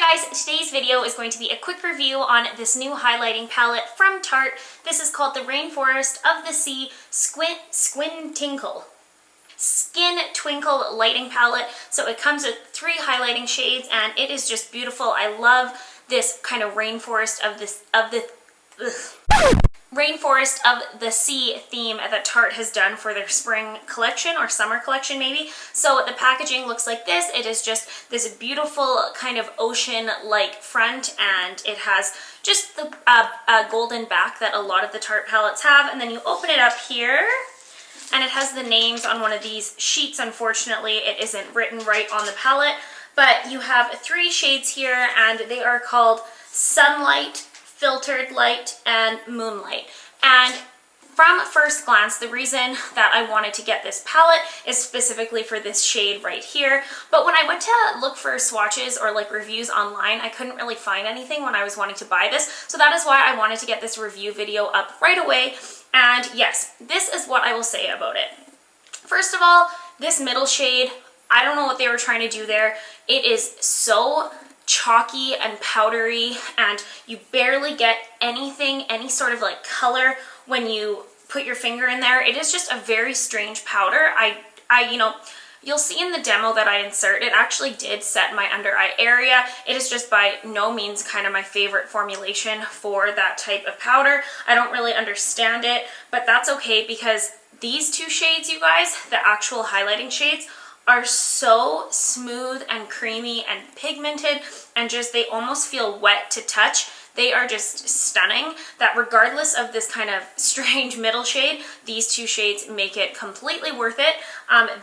Hi guys, today's video is going to be a quick review on this new highlighting palette from Tarte. This is called the Rainforest of the Sea Skin Twinkle Lighting Palette. So it comes with 3 highlighting shades and it is just beautiful. I love this kind of Rainforest of the Sea theme that Tarte has done for their spring collection or summer collection maybe. So the packaging looks like this. It is just this beautiful kind of ocean-like front, and it has just the golden back that a lot of the Tarte palettes have. And then you open it up here and it has the names on one of these sheets. Unfortunately, it isn't written right on the palette, but you have 3 shades here and they are called Sunlight, Filtered Light, and Moonlight. And from first glance, the reason that I wanted to get this palette is specifically for this shade right here. But when I went to look for swatches or like reviews online, I couldn't really find anything when I was wanting to buy this. So that is why I wanted to get this review video up right away. And yes, this is what I will say about it. First of all, this middle shade, I don't know what they were trying to do there. It is so chalky and powdery, and you barely get anything, any sort of like color when you put your finger in there. It is just a very strange powder. You'll see in the demo that I insert, it actually did set my under eye area. It is just by no means kind of my favorite formulation for that type of powder. I don't really understand it, but that's okay because these 2 shades, you guys, the actual highlighting shades, are so smooth and creamy and pigmented, and just they almost feel wet to touch. They are just stunning, that regardless of this kind of strange middle shade, these 2 shades make it completely worth it.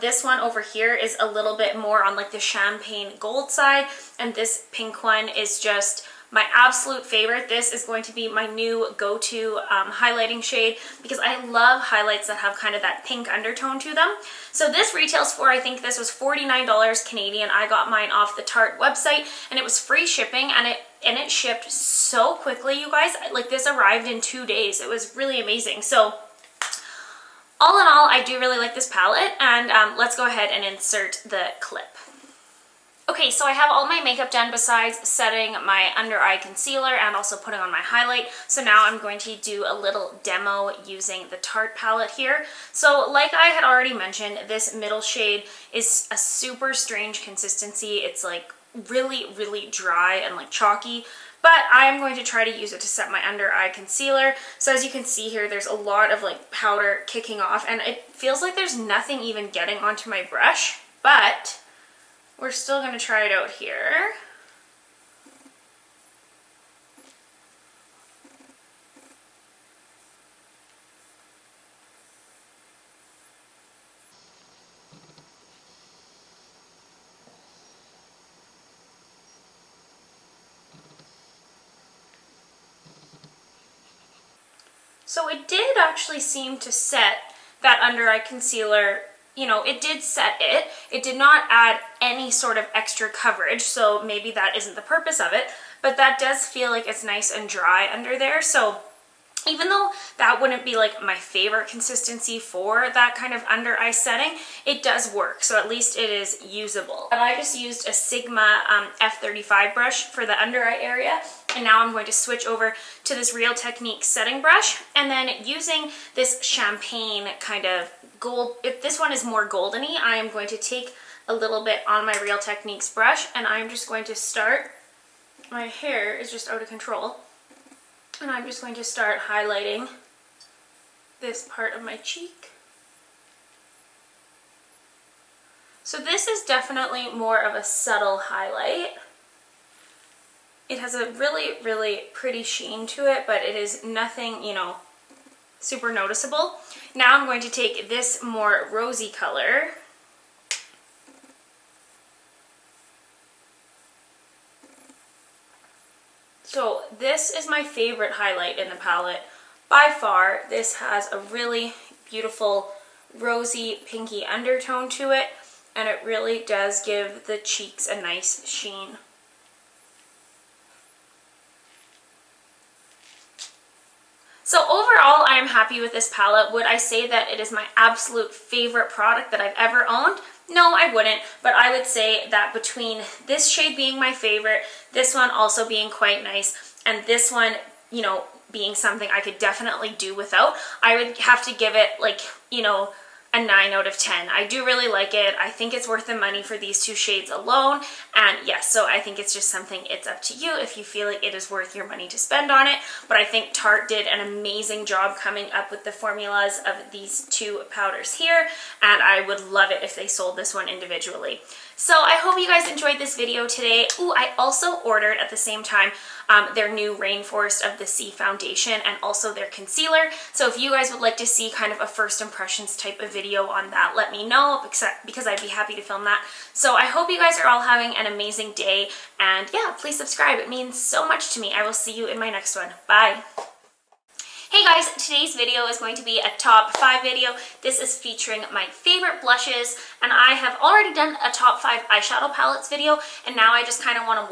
This one over here is a little bit more on like the champagne gold side, and this pink one is just my absolute favorite. This is going to be my new go-to highlighting shade because I love highlights that have kind of that pink undertone to them. So this retails for, I think this was $49 Canadian. I got mine off the Tarte website and it was free shipping, and it shipped so quickly, you guys. Like, this arrived in 2 days. It was really amazing. So all in all, I do really like this palette, and let's go ahead and insert the clip. Okay, so I have all my makeup done besides setting my under eye concealer and also putting on my highlight. So now I'm going to do a little demo using the Tarte palette here. So like I had already mentioned, this middle shade is a super strange consistency. It's like really, really dry and like chalky, but I am going to try to use it to set my under eye concealer. So as you can see here, there's a lot of like powder kicking off, and it feels like there's nothing even getting onto my brush, but we're still going to try it out here. So it did actually seem to set that under eye concealer. You know, it did set it. It did not add any sort of extra coverage, so maybe that isn't the purpose of it, but that does feel like it's nice and dry under there. So even though that wouldn't be like my favorite consistency for that kind of under eye setting, it does work. So at least it is usable. And I just used a Sigma F35 brush for the under eye area. And now I'm going to switch over to this Real Techniques setting brush. And then using this champagne kind of gold, if this one is more goldeny, I am going to take a little bit on my Real Techniques brush, and I'm just going to start, my hair is just out of control, and I'm just going to start highlighting this part of my cheek. So this is definitely more of a subtle highlight. It has a really, really pretty sheen to it, but it is nothing, you know, super noticeable. Now I'm going to take this more rosy color So this is my favorite highlight in the palette by far. This has a really beautiful rosy pinky undertone to it, and it really does give the cheeks a nice sheen. So overall, I am happy with this palette. Would I say that it is my absolute favorite product that I've ever owned? No, I wouldn't, but I would say that between this shade being my favorite, this one also being quite nice, and this one, you know, being something I could definitely do without, I would have to give it like, you know, a 9 out of 10. I do really like it. I think it's worth the money for these two shades alone. And yes, so I think it's just something, it's up to you if you feel like it is worth your money to spend on it. But I think Tarte did an amazing job coming up with the formulas of these two powders here. And I would love it if they sold this one individually. So I hope you guys enjoyed this video today. Ooh, I also ordered at the same time their new Rainforest of the Sea foundation and also their concealer. So if you guys would like to see kind of a first impressions type of video on that, let me know because I'd be happy to film that. So I hope you guys are all having an amazing day, and yeah, please subscribe. It means so much to me. I will see you in my next one. Bye. Hey guys, today's video is going to be a top 5 video. This is featuring my favorite blushes, and I have already done a top 5 eyeshadow palettes video, and now I just kind of want to work